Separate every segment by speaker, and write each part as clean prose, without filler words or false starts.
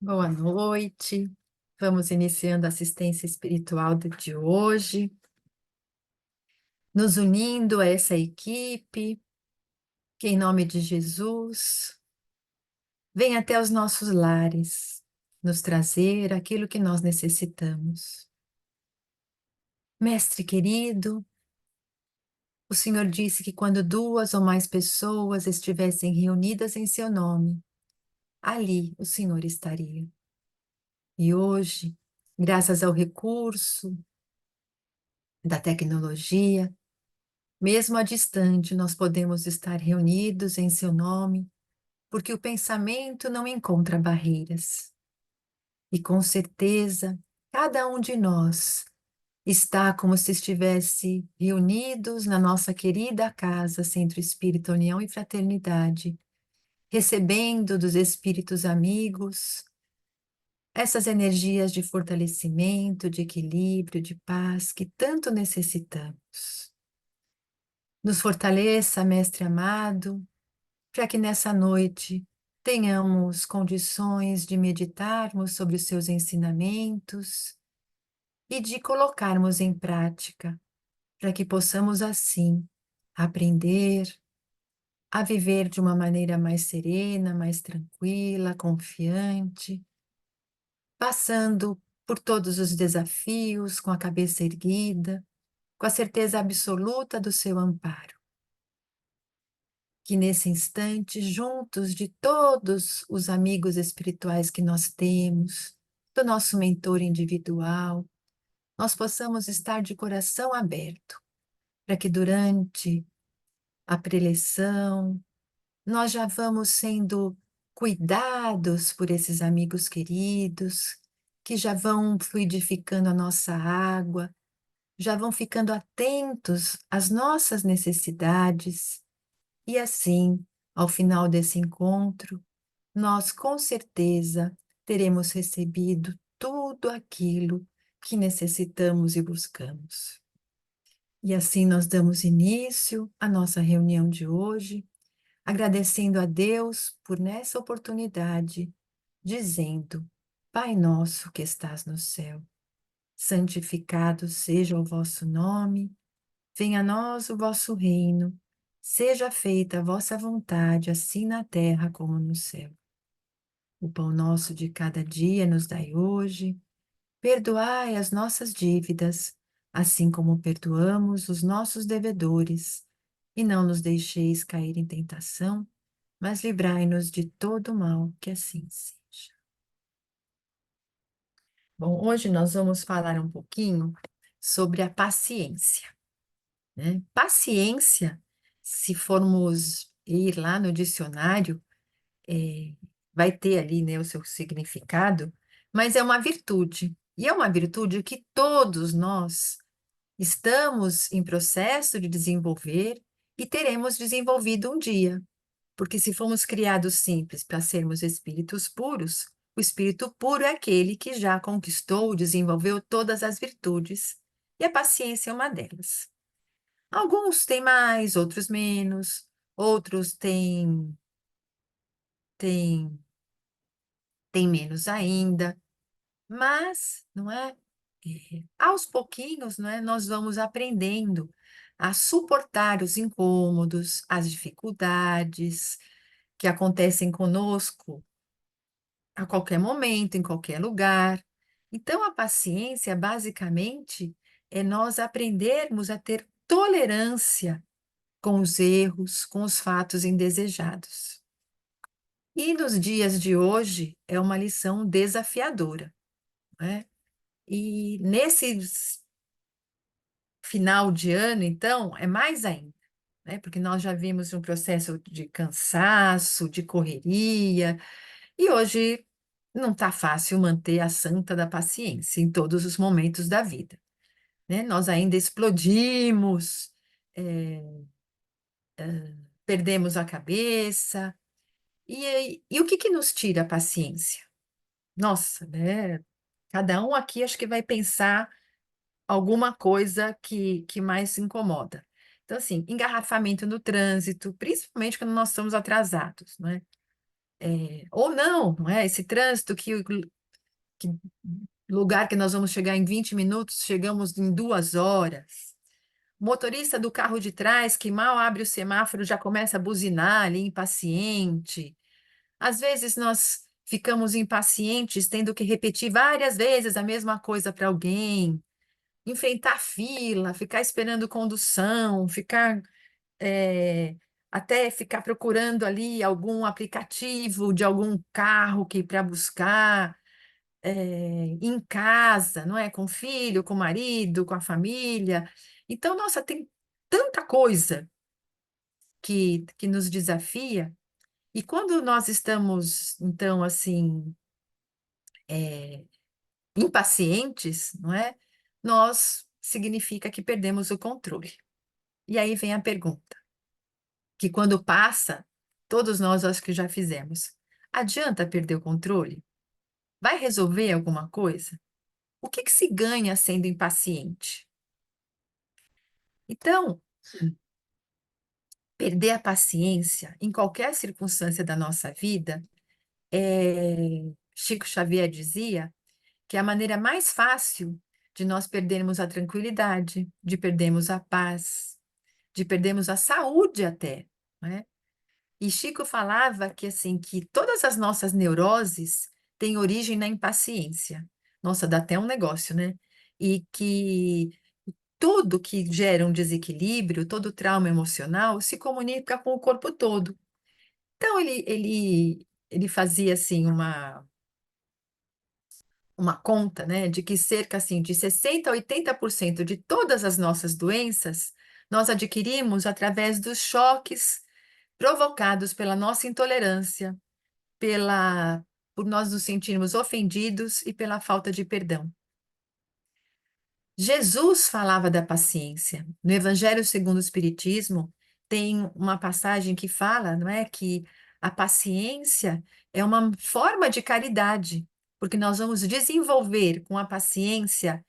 Speaker 1: Boa noite. Vamos iniciando a assistência espiritual de hoje, nos unindo a essa equipe, que em nome de Jesus, vem até os nossos lares, nos trazer aquilo que nós necessitamos. Mestre querido, o Senhor disse que quando duas ou mais pessoas estivessem reunidas em seu nome, ali o Senhor estaria. E hoje, graças ao recurso da tecnologia, mesmo à distante, nós podemos estar reunidos em seu nome, porque o pensamento não encontra barreiras. E com certeza, cada um de nós está como se estivesse reunidos na nossa querida casa, Centro Espírita União e Fraternidade, recebendo dos espíritos amigos essas energias de fortalecimento, de equilíbrio, de paz que tanto necessitamos. Nos fortaleça, Mestre amado, para que nessa noite tenhamos condições de meditarmos sobre os seus ensinamentos e de colocarmos em prática, para que possamos assim aprender a viver de uma maneira mais serena, mais tranquila, confiante, passando por todos os desafios com a cabeça erguida, com a certeza absoluta do seu amparo. Que nesse instante, juntos de todos os amigos espirituais que nós temos, do nosso mentor individual, nós possamos estar de coração aberto, para que durante a preleção nós já vamos sendo cuidados por esses amigos queridos, que já vão fluidificando a nossa água, já vão ficando atentos às nossas necessidades. E assim, ao final desse encontro, nós com certeza teremos recebido tudo aquilo que necessitamos e buscamos. E assim nós damos início à nossa reunião de hoje, agradecendo a Deus por nessa oportunidade, dizendo: Pai nosso que estás no céu, santificado seja o vosso nome. Venha a nós o vosso reino, seja feita a vossa vontade, assim na terra como no céu. O pão nosso de cada dia nos dai hoje, perdoai as nossas dívidas, assim como perdoamos os nossos devedores, e não nos deixeis cair em tentação, mas livrai-nos de todo mal, que assim seja. Bom, hoje nós vamos falar um pouquinho sobre a paciência, né? Paciência, se formos ir lá no dicionário, eh, vai ter ali, né, o seu significado, mas é uma virtude. E é uma virtude que todos nós estamos em processo de desenvolver e teremos desenvolvido um dia. Porque se fomos criados simples para sermos espíritos puros, o espírito puro é aquele que já conquistou, desenvolveu todas as virtudes, e a paciência é uma delas. Alguns têm mais, outros menos, outros têm, têm menos ainda, mas, não é? Aos pouquinhos, não é? Nós vamos aprendendo a suportar os incômodos, as dificuldades que acontecem conosco a qualquer momento, em qualquer lugar. Então, a paciência, basicamente, é nós aprendermos a ter tolerância com os erros, com os fatos indesejados. E nos dias de hoje é uma lição desafiadora, né? E nesse final de ano, então, é mais ainda, né? Porque nós já vimos um processo de cansaço, de correria, e hoje não está fácil manter a santa da paciência em todos os momentos da vida, né? Nós ainda explodimos, eh, perdemos a cabeça. E o que que nos tira a paciência? Nossa, né? Cada um aqui acho que vai pensar alguma coisa que mais se incomoda. Então, assim, engarrafamento no trânsito, principalmente quando nós estamos atrasados, né? Ou não, não é? Esse trânsito que lugar que nós vamos chegar em 20 minutos, chegamos em 2 horas. O motorista do carro de trás, que mal abre o semáforo, já começa a buzinar ali, impaciente. Às vezes nós ficamos impacientes, tendo que repetir várias vezes a mesma coisa para alguém, enfrentar fila, ficar esperando condução, ficar até ficar procurando ali algum aplicativo de algum carro que para buscar em casa, não é? Com o filho, com o marido, com a família. Então, nossa, tem tanta coisa que nos desafia. E quando nós estamos, então, assim, é, impacientes, não é? Nós significa que perdemos o controle. E aí vem a pergunta, que quando passa, todos nós acho que já fizemos. Adianta perder o controle? Vai resolver alguma coisa? O que que se ganha sendo impaciente? Então, perder a paciência em qualquer circunstância da nossa vida, Chico Xavier dizia que é a maneira mais fácil de nós perdermos a tranquilidade, de perdermos a paz, de perdermos a saúde até, né? E Chico falava que assim que todas as nossas neuroses têm origem na impaciência. Nossa, dá até um negócio, né? E que tudo que gera um desequilíbrio, todo trauma emocional, se comunica com o corpo todo. Então, ele fazia, assim, uma conta, né, de que cerca, assim, de 60 a 80% de todas as nossas doenças, nós adquirimos através dos choques provocados pela nossa intolerância, por nós nos sentirmos ofendidos e pela falta de perdão. Jesus falava da paciência. No Evangelho segundo o Espiritismo, tem uma passagem que fala, não é, que a paciência é uma forma de caridade, porque nós vamos desenvolver com a paciência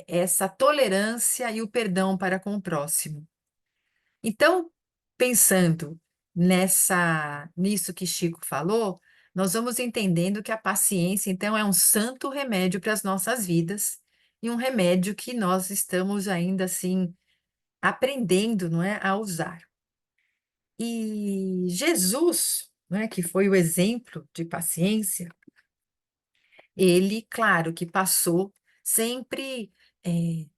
Speaker 1: essa tolerância e o perdão para com o próximo. Então, pensando nisso que Chico falou, nós vamos entendendo que a paciência, então, é um santo remédio para as nossas vidas e um remédio que nós estamos ainda assim aprendendo, não é, a usar. E Jesus, não é, que foi o exemplo de paciência, ele, claro, que passou sempre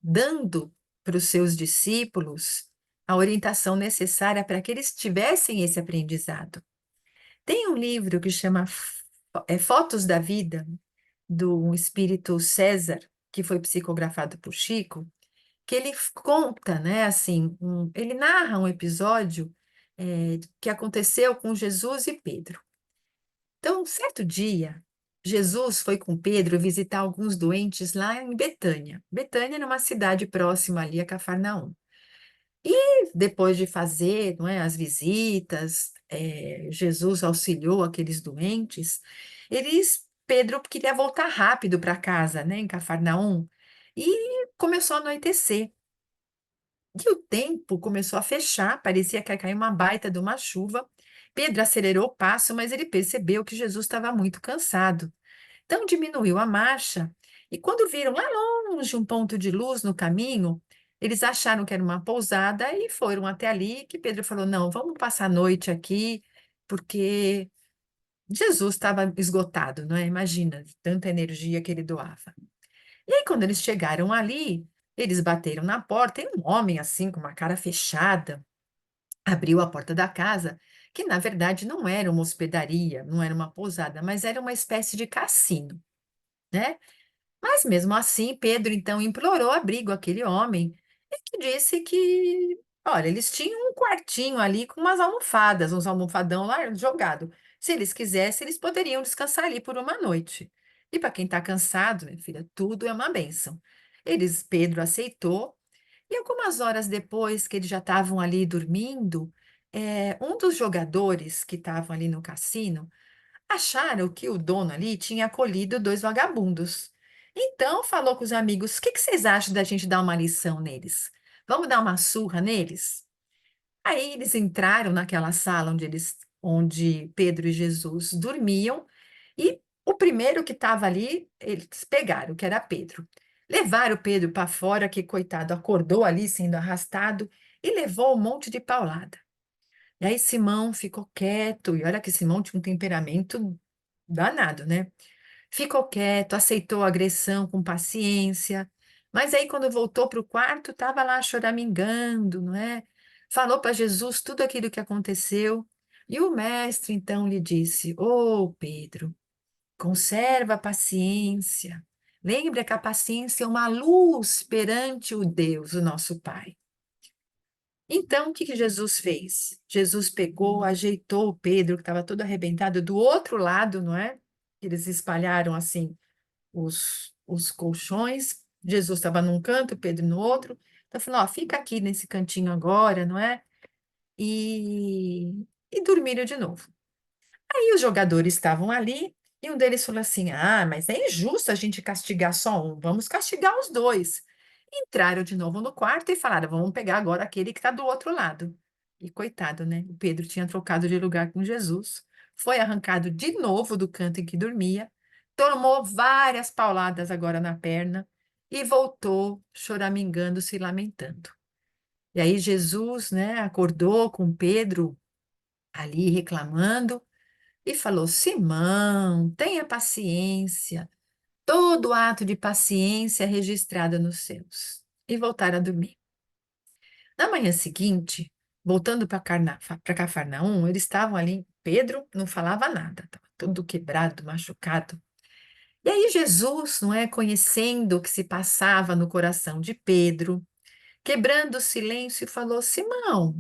Speaker 1: dando para os seus discípulos a orientação necessária para que eles tivessem esse aprendizado. Tem um livro que chama Fotos da Vida, do espírito César, que foi psicografado por Chico, que ele conta, né, assim, ele narra um episódio que aconteceu com Jesus e Pedro. Então, um certo dia, Jesus foi com Pedro visitar alguns doentes lá em Betânia. Betânia era uma cidade próxima ali a Cafarnaum. E depois de fazer, não é, as visitas, Jesus auxiliou aqueles doentes. Pedro queria voltar rápido para casa, né, em Cafarnaum, e começou a anoitecer. E o tempo começou a fechar, parecia que ia cair uma baita de uma chuva. Pedro acelerou o passo, mas ele percebeu que Jesus estava muito cansado. Então diminuiu a marcha, e quando viram lá longe um ponto de luz no caminho, eles acharam que era uma pousada e foram até ali, que Pedro falou: "Não, vamos passar a noite aqui, porque Jesus estava esgotado, não é? Imagina, tanta energia que ele doava." E aí, quando eles chegaram ali, eles bateram na porta e um homem assim, com uma cara fechada, abriu a porta da casa, que na verdade não era uma hospedaria, não era uma pousada, mas era uma espécie de cassino, né? Mas mesmo assim, Pedro então implorou abrigo àquele homem e que disse que, olha, eles tinham um quartinho ali com umas almofadas, uns almofadão lá jogado. Se eles quisessem, eles poderiam descansar ali por uma noite. E para quem está cansado, minha filha, tudo é uma bênção. Pedro aceitou, e algumas horas depois que eles já estavam ali dormindo, um dos jogadores que estavam ali no cassino acharam que o dono ali tinha acolhido dois vagabundos. Então falou com os amigos: o que que vocês acham da gente dar uma lição neles? Vamos dar uma surra neles? Aí eles entraram naquela sala onde eles onde Pedro e Jesus dormiam, e o primeiro que estava ali, eles pegaram, que era Pedro. Levaram Pedro para fora, que coitado, acordou ali sendo arrastado e levou um monte de paulada. E aí Simão ficou quieto, e olha que Simão tinha um temperamento danado, né? Ficou quieto, aceitou a agressão com paciência, mas aí quando voltou para o quarto, estava lá choramingando, não é? Falou para Jesus tudo aquilo que aconteceu, e o mestre então lhe disse: Ô Pedro, conserva a paciência. Lembra que a paciência é uma luz perante o Deus, o nosso Pai. Então, o que que Jesus fez? Jesus pegou, ajeitou o Pedro, que estava todo arrebentado, do outro lado, não é? Eles espalharam assim os colchões. Jesus estava num canto, Pedro no outro. Então, falou: ó, fica aqui nesse cantinho agora, não é? E dormiram de novo. Aí os jogadores estavam ali e um deles falou assim: Ah, mas é injusto a gente castigar só um, vamos castigar os dois. Entraram de novo no quarto e falaram: Vamos pegar agora aquele que está do outro lado. E coitado, né? O Pedro tinha trocado de lugar com Jesus, foi arrancado de novo do canto em que dormia, tomou várias pauladas agora na perna e voltou choramingando, se lamentando. E aí Jesus, né, acordou com Pedro ali reclamando e falou: Simão, tenha paciência. Todo ato de paciência é registrado nos céus. E voltaram a dormir. Na manhã seguinte, voltando para Cafarnaum, eles estavam ali. Pedro não falava nada, estava todo quebrado, machucado. E aí Jesus, não é, conhecendo o que se passava no coração de Pedro, quebrando o silêncio, falou: Simão,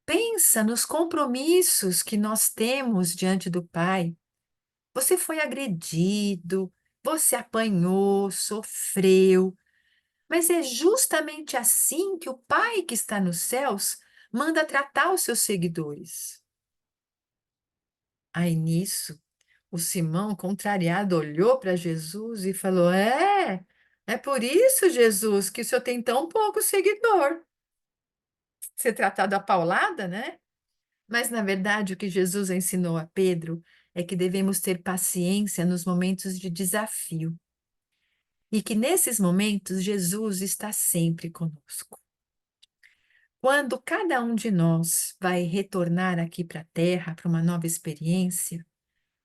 Speaker 1: pensa nos compromissos que nós temos diante do Pai. Você foi agredido, você apanhou, sofreu, mas é justamente assim que o Pai que está nos céus manda tratar os seus seguidores. Aí nisso, o Simão, contrariado, olhou para Jesus e falou: é por isso, Jesus, que o senhor tem tão pouco seguidor. Ser tratado a paulada, né? Mas, na verdade, o que Jesus ensinou a Pedro é que devemos ter paciência nos momentos de desafio. E que nesses momentos Jesus está sempre conosco. Quando cada um de nós vai retornar aqui para a Terra para uma nova experiência,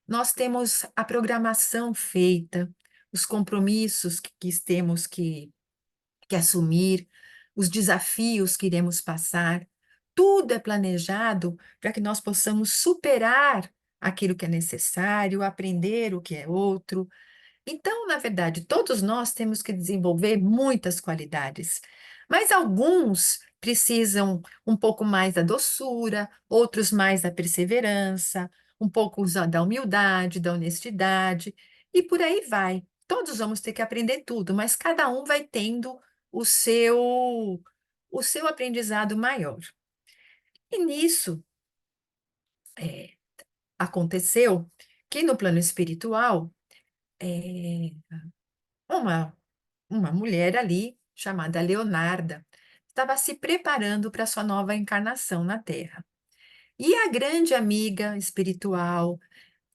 Speaker 1: nós temos a programação feita, os compromissos que temos que assumir, os desafios que iremos passar, tudo é planejado para que nós possamos superar aquilo que é necessário, aprender o que é outro. Então, na verdade, todos nós temos que desenvolver muitas qualidades, mas alguns precisam um pouco mais da doçura, outros mais da perseverança, um pouco da humildade, da honestidade, e por aí vai. Todos vamos ter que aprender tudo, mas cada um vai tendo o seu o seu aprendizado maior. E nisso, eh, aconteceu que no plano espiritual, eh, uma uma mulher ali, chamada Leonarda, estava se preparando para sua nova encarnação na Terra. E a grande amiga espiritual,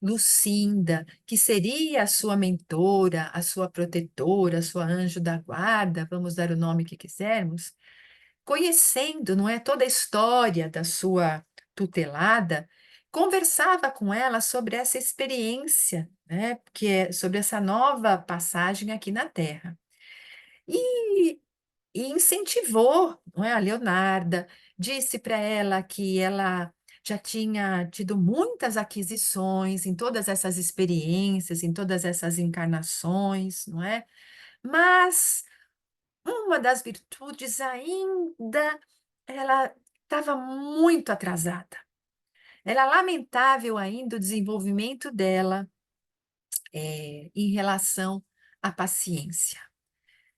Speaker 1: Lucinda, que seria a sua mentora, a sua protetora, a sua anjo da guarda, vamos dar o nome que quisermos, conhecendo, não é, toda a história da sua tutelada, conversava com ela sobre essa experiência, né, que é sobre essa nova passagem aqui na Terra. E e incentivou, não é, a Leonarda, disse para ela que ela já tinha tido muitas aquisições em todas essas experiências, em todas essas encarnações, não é? Mas uma das virtudes ainda ela estava muito atrasada. Era lamentável ainda o desenvolvimento dela, em relação à paciência.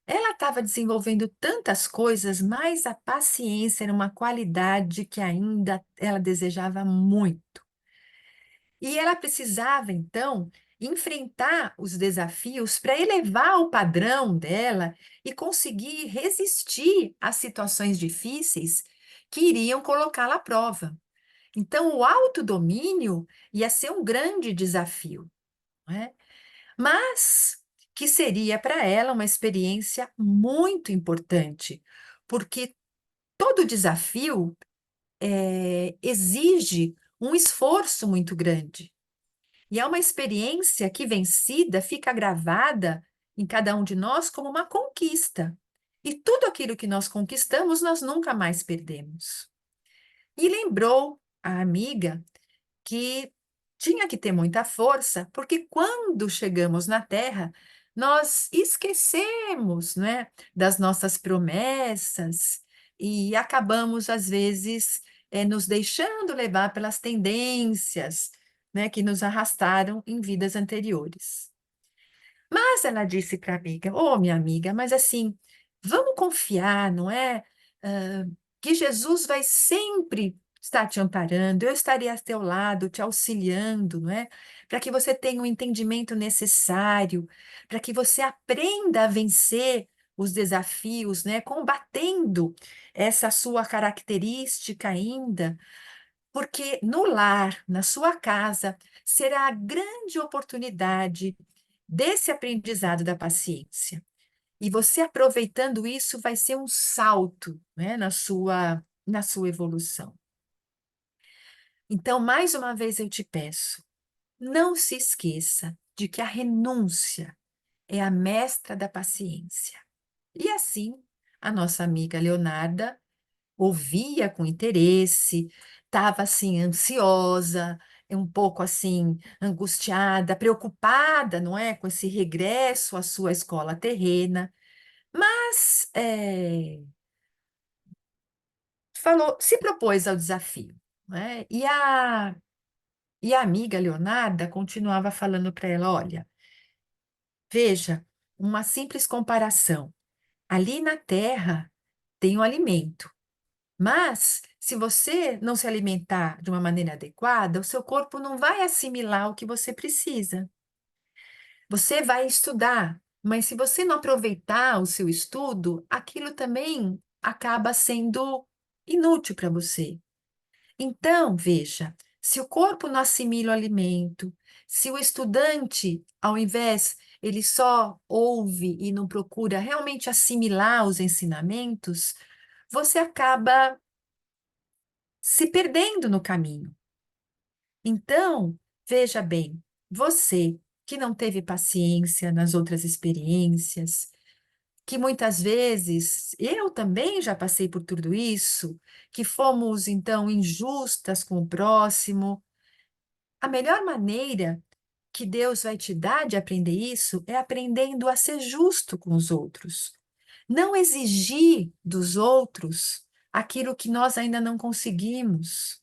Speaker 1: Ela estava desenvolvendo tantas coisas, mas a paciência era uma qualidade que ainda ela desejava muito. E ela precisava, então, enfrentar os desafios para elevar o padrão dela e conseguir resistir às situações difíceis que iriam colocá-la à prova. Então, o autodomínio ia ser um grande desafio, não é? Mas que seria para ela uma experiência muito importante, porque todo desafio exige um esforço muito grande. E é uma experiência que, vencida, fica gravada em cada um de nós como uma conquista. E tudo aquilo que nós conquistamos, nós nunca mais perdemos. E lembrou a amiga que tinha que ter muita força, porque quando chegamos na Terra, nós esquecemos, né, das nossas promessas e acabamos, às vezes, nos deixando levar pelas tendências, né, que nos arrastaram em vidas anteriores. Mas ela disse para a amiga: "Ô, minha amiga, mas assim, vamos confiar, não é? Hã, que Jesus vai sempre estar te amparando, eu estarei a teu lado, te auxiliando, não é? Para que você tenha o entendimento necessário, para que você aprenda a vencer os desafios, né, combatendo essa sua característica ainda, porque no lar, na sua casa, será a grande oportunidade desse aprendizado da paciência. E você aproveitando isso vai ser um salto, né, na sua evolução. Então, mais uma vez eu te peço, não se esqueça de que a renúncia é a mestra da paciência. E assim, a nossa amiga Leonarda ouvia com interesse, estava assim ansiosa, um pouco assim angustiada, preocupada, não é, com esse regresso à sua escola terrena, mas falou, se propôs ao desafio, não é? E a amiga Leonarda continuava falando para ela, olha, veja, uma simples comparação. Ali na terra tem o alimento. Mas, se você não se alimentar de uma maneira adequada, o seu corpo não vai assimilar o que você precisa. Você vai estudar, mas se você não aproveitar o seu estudo, aquilo também acaba sendo inútil para você. Então, veja, se o corpo não assimila o alimento, se o estudante, ao invés, ele só ouve e não procura realmente assimilar os ensinamentos, você acaba se perdendo no caminho. Então, veja bem, você que não teve paciência nas outras experiências, que muitas vezes eu também já passei por tudo isso, que fomos então injustas com o próximo, a melhor maneira que Deus vai te dar de aprender isso é aprendendo a ser justo com os outros. Não exigir dos outros aquilo que nós ainda não conseguimos.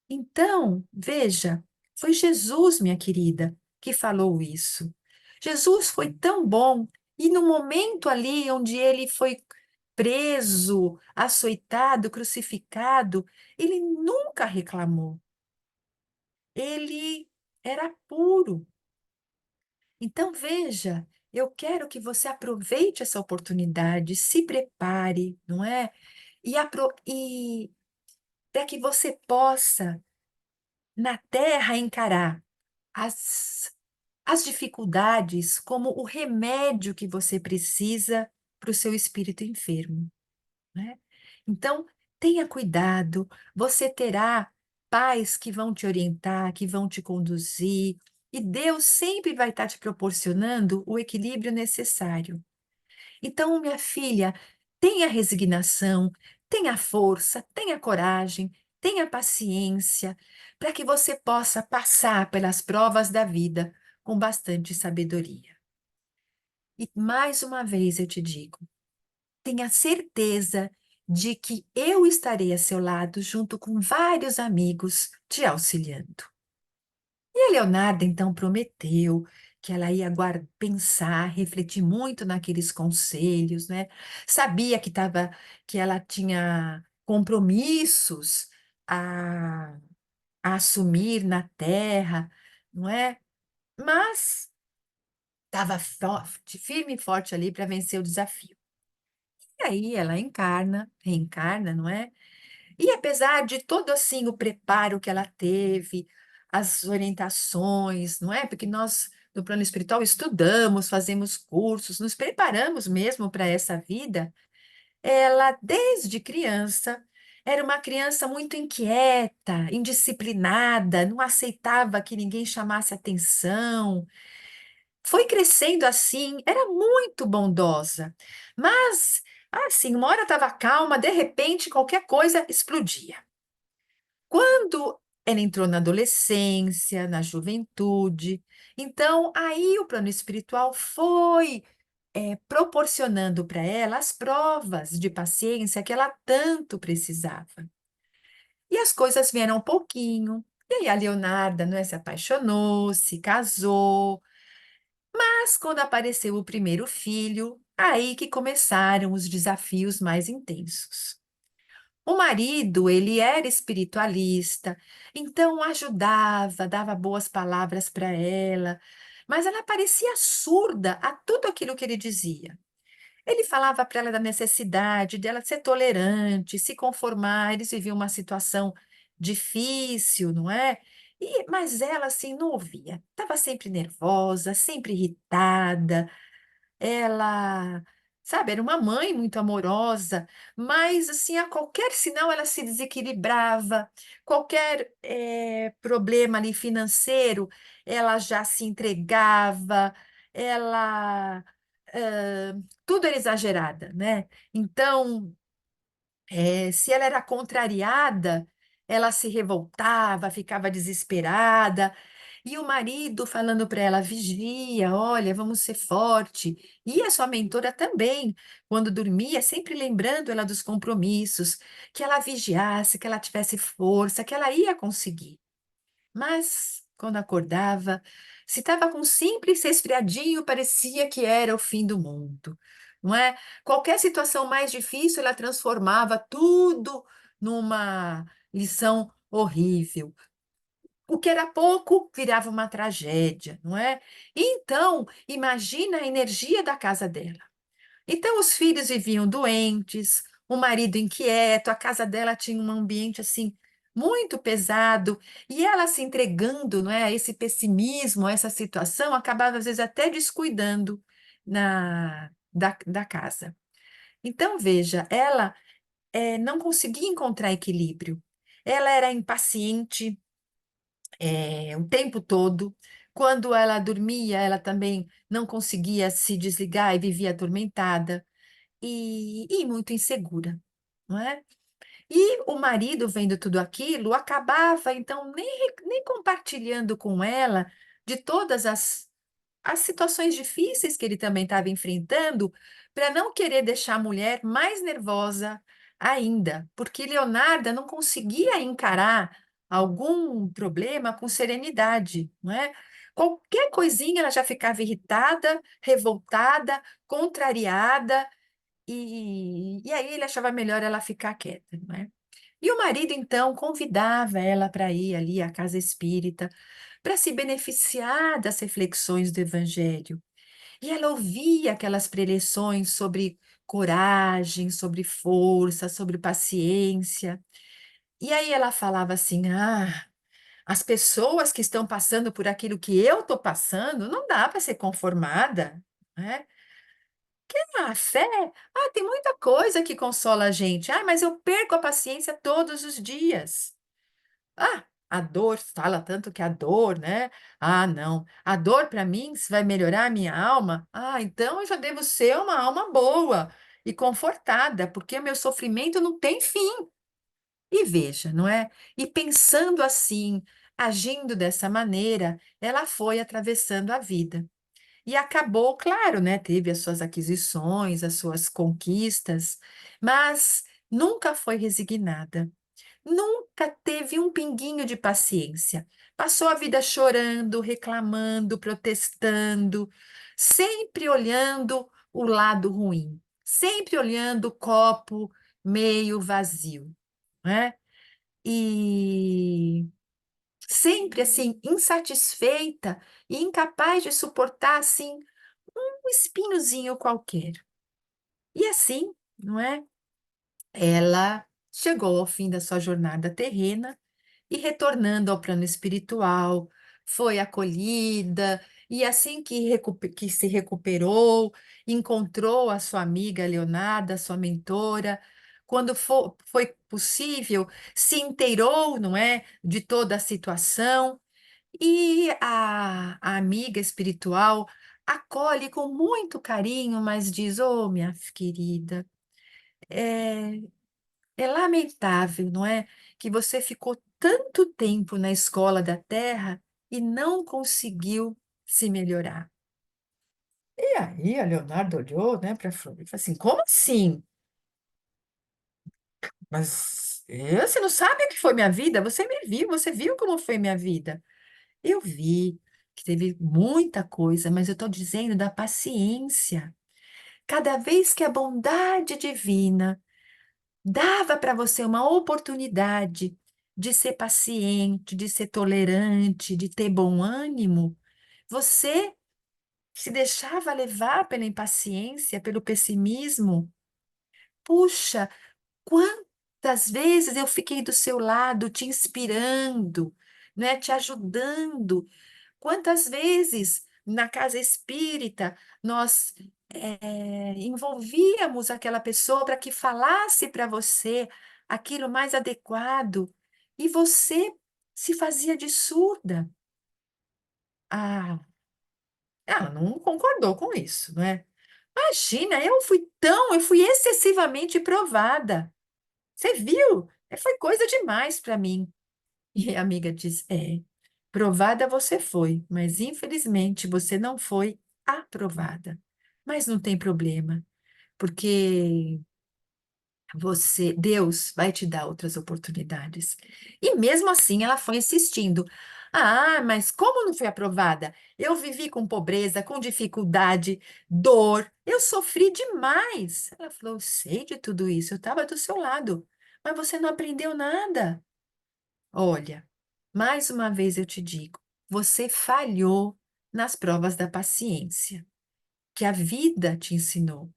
Speaker 1: Então, veja, foi Jesus, minha querida, que falou isso. Jesus foi tão bom, e no momento ali onde ele foi preso, açoitado, crucificado, ele nunca reclamou. Ele era puro. Então, veja, eu quero que você aproveite essa oportunidade, se prepare, não é? E para que você possa, na terra, encarar as, as dificuldades como o remédio que você precisa para o seu espírito enfermo, né? Então, tenha cuidado, você terá pais que vão te orientar, que vão te conduzir, e Deus sempre vai estar te proporcionando o equilíbrio necessário. Então, minha filha, tenha resignação, tenha força, tenha coragem, tenha paciência, para que você possa passar pelas provas da vida com bastante sabedoria. E mais uma vez eu te digo, tenha certeza de que eu estarei a seu lado junto com vários amigos te auxiliando. E a Leonarda então prometeu que ela ia pensar, refletir muito naqueles conselhos, né? Sabia que ela tinha compromissos a, a assumir na terra, não é? Mas estava forte, firme e forte ali para vencer o desafio. E aí ela encarna, reencarna, não é? E apesar de todo, assim, o preparo que ela teve, as orientações, não é, porque nós, no plano espiritual, estudamos, fazemos cursos, nos preparamos mesmo para essa vida, ela, desde criança, era uma criança muito inquieta, indisciplinada, não aceitava que ninguém chamasse atenção. Foi crescendo assim, era muito bondosa, mas, assim, uma hora estava calma, de repente qualquer coisa explodia. Quando ela entrou na adolescência, na juventude, então aí o plano espiritual foi, proporcionando para ela as provas de paciência que ela tanto precisava. E as coisas vieram um pouquinho, e aí a Leonarda, não é, se apaixonou, se casou, mas quando apareceu o primeiro filho, aí que começaram os desafios mais intensos. O marido, ele era espiritualista, então ajudava, dava boas palavras para ela, mas ela parecia surda a tudo aquilo que ele dizia. Ele falava para ela da necessidade dela ser tolerante, se conformar, eles viviam uma situação difícil, não é? Mas ela, assim, não ouvia. Estava sempre nervosa, sempre irritada, ela, sabe, era uma mãe muito amorosa, mas, assim, a qualquer sinal ela se desequilibrava, qualquer, problema ali financeiro, ela já se entregava, ela, tudo era exagerada, né. Então, se ela era contrariada, ela se revoltava, ficava desesperada, e o marido falando para ela: "Vigia, olha, vamos ser forte". E a sua mentora também, quando dormia, sempre lembrando ela dos compromissos, que ela vigiasse, que ela tivesse força, que ela ia conseguir. Mas, quando acordava, se estava com um simples resfriadinho, parecia que era o fim do mundo, não é? Qualquer situação mais difícil, ela transformava tudo numa lição horrível. O que era pouco virava uma tragédia, não é? Então, imagina a energia da casa dela. Então os filhos viviam doentes, o marido inquieto, a casa dela tinha um ambiente assim muito pesado, e ela se entregando, não é, a esse pessimismo, a essa situação, acabava às vezes até descuidando da casa. Então veja, ela não conseguia encontrar equilíbrio. Ela era impaciente, o tempo todo. Quando ela dormia, ela também não conseguia se desligar e vivia atormentada. E muito insegura, não é? E o marido, vendo tudo aquilo, acabava então nem compartilhando com ela de todas as situações difíceis que ele também estava enfrentando, para não querer deixar a mulher mais nervosa ainda, porque Leonarda não conseguia encarar algum problema com serenidade, não é? Qualquer coisinha ela já ficava irritada, revoltada, contrariada, e aí ele achava melhor ela ficar quieta, não é. E o marido então convidava ela para ir ali à casa espírita, para se beneficiar das reflexões do evangelho. E ela ouvia aquelas preleções sobre coragem, sobre força, sobre paciência. E aí ela falava assim: "Ah, as pessoas que estão passando por aquilo que eu estou passando, não dá para ser conformada, né. A fé? Ah, tem muita coisa que consola a gente. Ah, mas eu perco a paciência todos os dias. Ah, a dor, fala tanto que a dor, né? Ah, não. A dor para mim se vai melhorar a minha alma. Ah, então eu já devo ser uma alma boa e confortada, porque o meu sofrimento não tem fim. E veja, não é? E pensando assim, agindo dessa maneira, ela foi atravessando a vida. E acabou, claro, né, teve as suas aquisições, as suas conquistas, mas nunca foi resignada, nunca teve um pinguinho de paciência. Passou a vida chorando, reclamando, protestando, sempre olhando o lado ruim, sempre olhando o copo meio vazio, né? E sempre assim, insatisfeita e incapaz de suportar assim um espinhozinho qualquer. E assim, não é? Ela chegou ao fim da sua jornada terrena e, retornando ao plano espiritual, foi acolhida, e assim que se recuperou, encontrou a sua amiga Leonarda, sua mentora. Quando foi possível, se inteirou, não é, de toda a situação, e a amiga espiritual acolhe com muito carinho, mas diz: "Oh, minha querida, é, é lamentável, não é, que você ficou tanto tempo na escola da Terra e não conseguiu se melhorar." E aí a Leonardo olhou, né, para Flor e falou assim: "Como assim? Mas você não sabe o que foi minha vida? Você me viu, você viu como foi minha vida." "Eu vi que teve muita coisa, mas eu estou dizendo da paciência. Cada vez que a bondade divina dava para você uma oportunidade de ser paciente, de ser tolerante, de ter bom ânimo, você se deixava levar pela impaciência, pelo pessimismo. Puxa, quantas vezes eu fiquei do seu lado te inspirando, né, te ajudando. Quantas vezes na casa espírita nós envolvíamos aquela pessoa para que falasse para você aquilo mais adequado e você se fazia de surda. Ah, ela não concordou com isso, não é? Imagina, eu fui excessivamente provada. Você viu? Foi coisa demais para mim. E a amiga diz: "É, provada você foi, mas infelizmente você não foi aprovada. Mas não tem problema, porque Deus vai te dar outras oportunidades." E mesmo assim ela foi insistindo: "Ah, mas como não fui aprovada? Eu vivi com pobreza, com dificuldade, dor, eu sofri demais." Ela falou: "Eu sei de tudo isso, eu estava do seu lado, mas você não aprendeu nada. Olha, mais uma vez eu te digo, você falhou nas provas da paciência, que a vida te ensinou.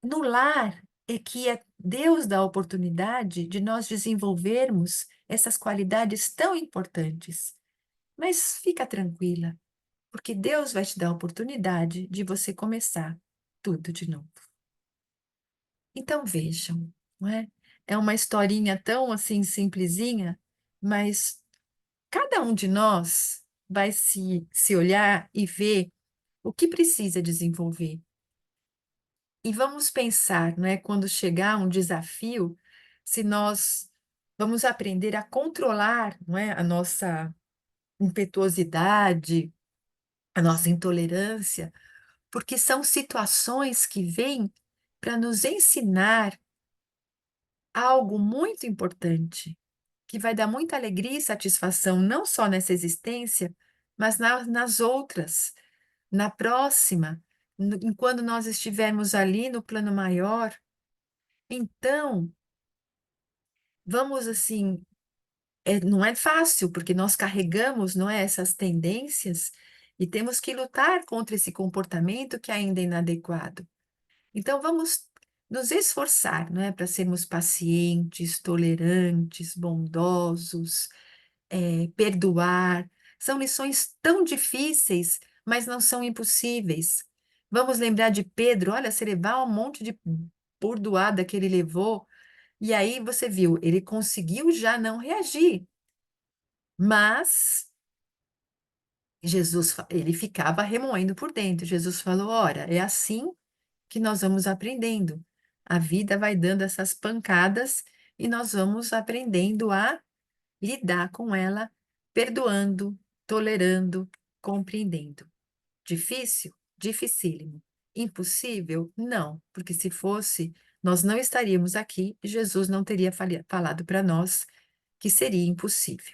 Speaker 1: No lar é que Deus dá a oportunidade de nós desenvolvermos essas qualidades tão importantes. Mas fica tranquila, porque Deus vai te dar a oportunidade de você começar tudo de novo." Então vejam, não é? É uma historinha tão assim simplesinha, mas cada um de nós vai se olhar e ver o que precisa desenvolver. E vamos pensar, não é, quando chegar um desafio, se nós vamos aprender a controlar, não é, a nossa impetuosidade, a nossa intolerância, porque são situações que vêm para nos ensinar algo muito importante, que vai dar muita alegria e satisfação, não só nessa existência, mas nas outras, na próxima, quando nós estivermos ali no plano maior. Então, vamos assim, não é fácil, porque nós carregamos, não é, essas tendências e temos que lutar contra esse comportamento que ainda é inadequado. Então, vamos nos esforçar, não é, para sermos pacientes, tolerantes, bondosos, perdoar. São lições tão difíceis, mas não são impossíveis. Vamos lembrar de Pedro, olha, se levar um monte de bordoada que ele levou, e aí você viu, ele conseguiu já não reagir, mas ele ficava remoendo por dentro. Jesus falou: "Ora, é assim que nós vamos aprendendo. A vida vai dando essas pancadas e nós vamos aprendendo a lidar com ela, perdoando, tolerando, compreendendo." Difícil? Dificílimo. Impossível? Não, porque se fosse, nós não estaríamos aqui e Jesus não teria falado para nós que seria impossível.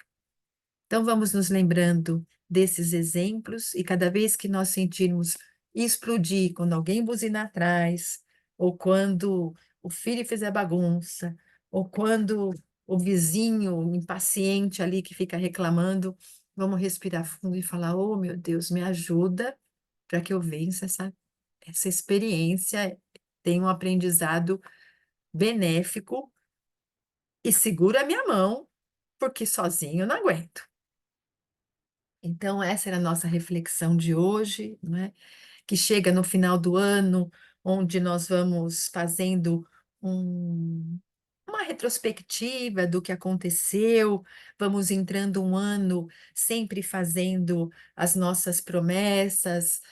Speaker 1: Então, vamos nos lembrando desses exemplos e cada vez que nós sentirmos explodir, quando alguém buzinar atrás, ou quando o filho fizer bagunça, ou quando o vizinho impaciente ali que fica reclamando, vamos respirar fundo e falar: "Oh, meu Deus, me ajuda para que eu vença essa experiência, tenha um aprendizado benéfico e segura a minha mão, porque sozinho eu não aguento. Então essa era a nossa reflexão de hoje, não é? Que chega no final do ano, onde nós vamos fazendo um uma retrospectiva do que aconteceu, vamos entrando um ano sempre fazendo as nossas promessas,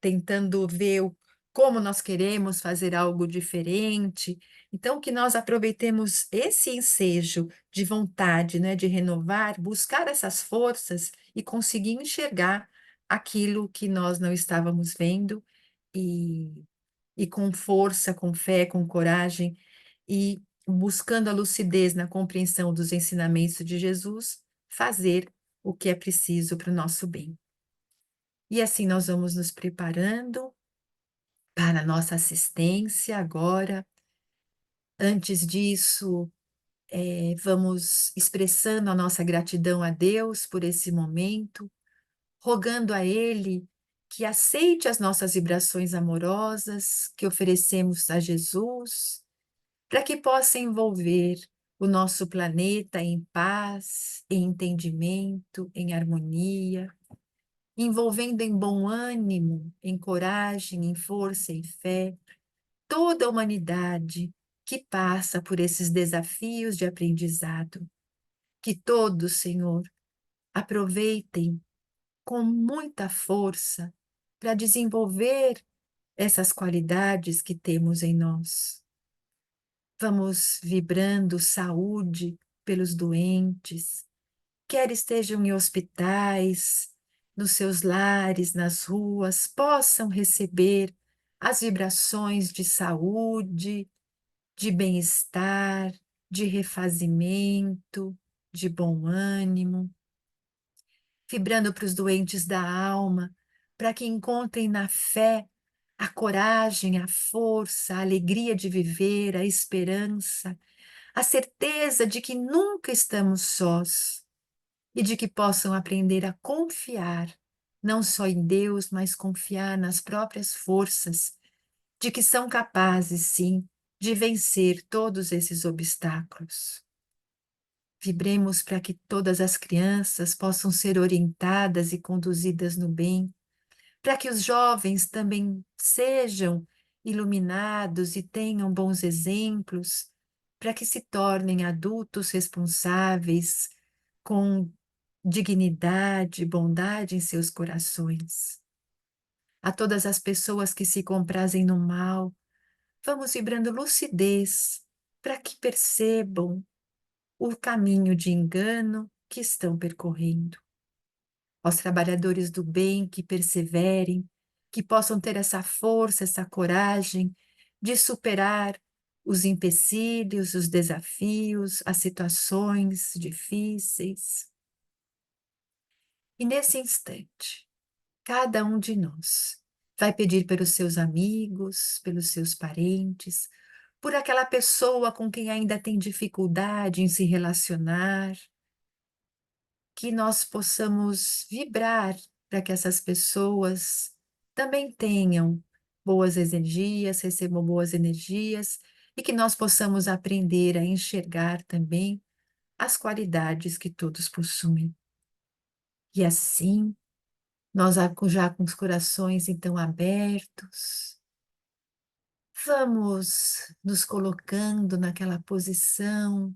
Speaker 1: tentando ver como nós queremos fazer algo diferente. Então, que nós aproveitemos esse ensejo de vontade, né, de renovar, buscar essas forças e conseguir enxergar aquilo que nós não estávamos vendo e e com força, com fé, com coragem e buscando a lucidez na compreensão dos ensinamentos de Jesus, fazer o que é preciso para o nosso bem. E assim nós vamos nos preparando para a nossa assistência agora. Antes disso, vamos expressando a nossa gratidão a Deus por esse momento, rogando a Ele que aceite as nossas vibrações amorosas que oferecemos a Jesus, para que possa envolver o nosso planeta em paz, em entendimento, em harmonia, envolvendo em bom ânimo, em coragem, em força e fé, toda a humanidade que passa por esses desafios de aprendizado. Que todos, Senhor, aproveitem com muita força para desenvolver essas qualidades que temos em nós. Vamos vibrando saúde pelos doentes, quer estejam em hospitais, nos seus lares, nas ruas, possam receber as vibrações de saúde, de bem-estar, de refazimento, de bom ânimo, vibrando para os doentes da alma, para que encontrem na fé a coragem, a força, a alegria de viver, a esperança, a certeza de que nunca estamos sós e de que possam aprender a confiar, não só em Deus, mas confiar nas próprias forças, de que são capazes, sim, de vencer todos esses obstáculos. Vibremos para que todas as crianças possam ser orientadas e conduzidas no bem, para que os jovens também sejam iluminados e tenham bons exemplos, para que se tornem adultos responsáveis, com dignidade, bondade em seus corações. A todas as pessoas que se comprazem no mal, vamos vibrando lucidez, para que percebam o caminho de engano que estão percorrendo. Aos trabalhadores do bem que perseverem, que possam ter essa força, essa coragem de superar os empecilhos, os desafios, as situações difíceis. E nesse instante, cada um de nós vai pedir pelos seus amigos, pelos seus parentes, por aquela pessoa com quem ainda tem dificuldade em se relacionar, que nós possamos vibrar para que essas pessoas também tenham boas energias, recebam boas energias e que nós possamos aprender a enxergar também as qualidades que todos possuem. E assim, nós já com os corações então abertos, vamos nos colocando naquela posição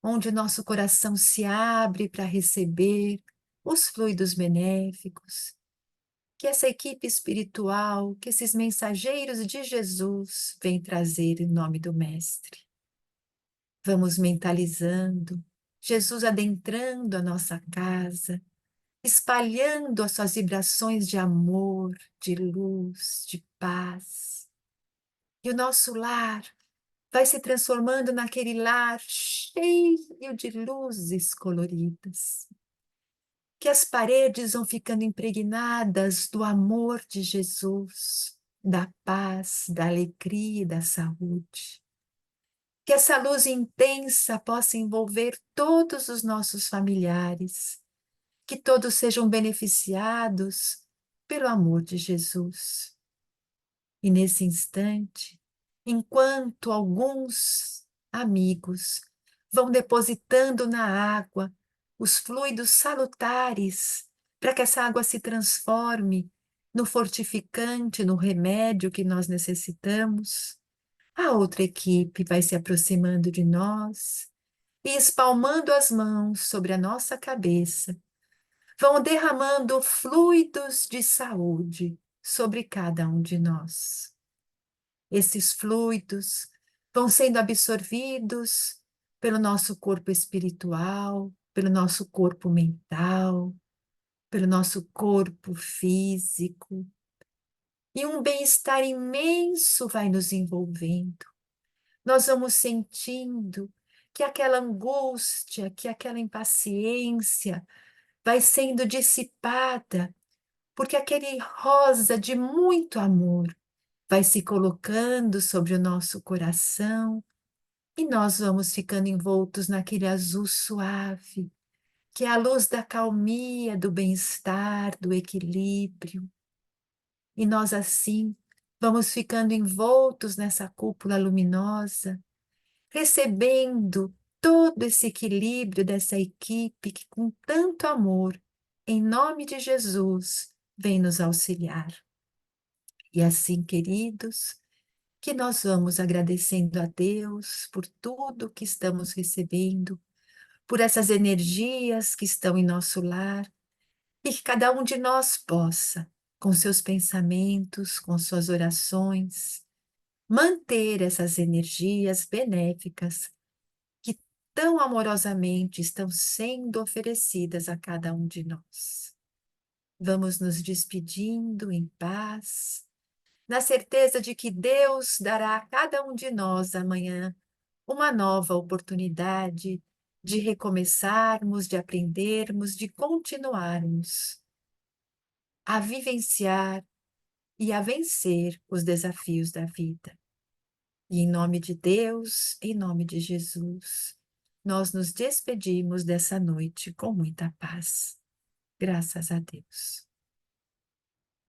Speaker 1: onde nosso coração se abre para receber os fluidos benéficos, que essa equipe espiritual, que esses mensageiros de Jesus vêm trazer em nome do Mestre. Vamos mentalizando, Jesus adentrando a nossa casa, espalhando as suas vibrações de amor, de luz, de paz. E o nosso lar vai se transformando naquele lar cheio de luzes coloridas, que as paredes vão ficando impregnadas do amor de Jesus, da paz, da alegria e da saúde. Que essa luz intensa possa envolver todos os nossos familiares, que todos sejam beneficiados pelo amor de Jesus. E nesse instante, enquanto alguns amigos, vão depositando na água os fluidos salutares para que essa água se transforme no fortificante, no remédio que nós necessitamos. A outra equipe vai se aproximando de nós e espalmando as mãos sobre a nossa cabeça, vão derramando fluidos de saúde sobre cada um de nós. Esses fluidos vão sendo absorvidos pelo nosso corpo espiritual, pelo nosso corpo mental, pelo nosso corpo físico, e um bem-estar imenso vai nos envolvendo. Nós vamos sentindo que aquela angústia, que aquela impaciência vai sendo dissipada, porque aquele rosa de muito amor vai se colocando sobre o nosso coração e nós vamos ficando envoltos naquele azul suave, que é a luz da calmia, do bem-estar, do equilíbrio. E nós assim vamos ficando envoltos nessa cúpula luminosa, recebendo todo esse equilíbrio dessa equipe que, com tanto amor, em nome de Jesus, vem nos auxiliar. E assim, queridos, que nós vamos agradecendo a Deus por tudo que estamos recebendo, por essas energias que estão em nosso lar, e que cada um de nós possa, com seus pensamentos, com suas orações, manter essas energias benéficas que tão amorosamente estão sendo oferecidas a cada um de nós. Vamos nos despedindo em paz, na certeza de que Deus dará a cada um de nós amanhã uma nova oportunidade de recomeçarmos, de aprendermos, de continuarmos a vivenciar e a vencer os desafios da vida. E em nome de Deus, em nome de Jesus, nós nos despedimos dessa noite com muita paz. Graças a Deus.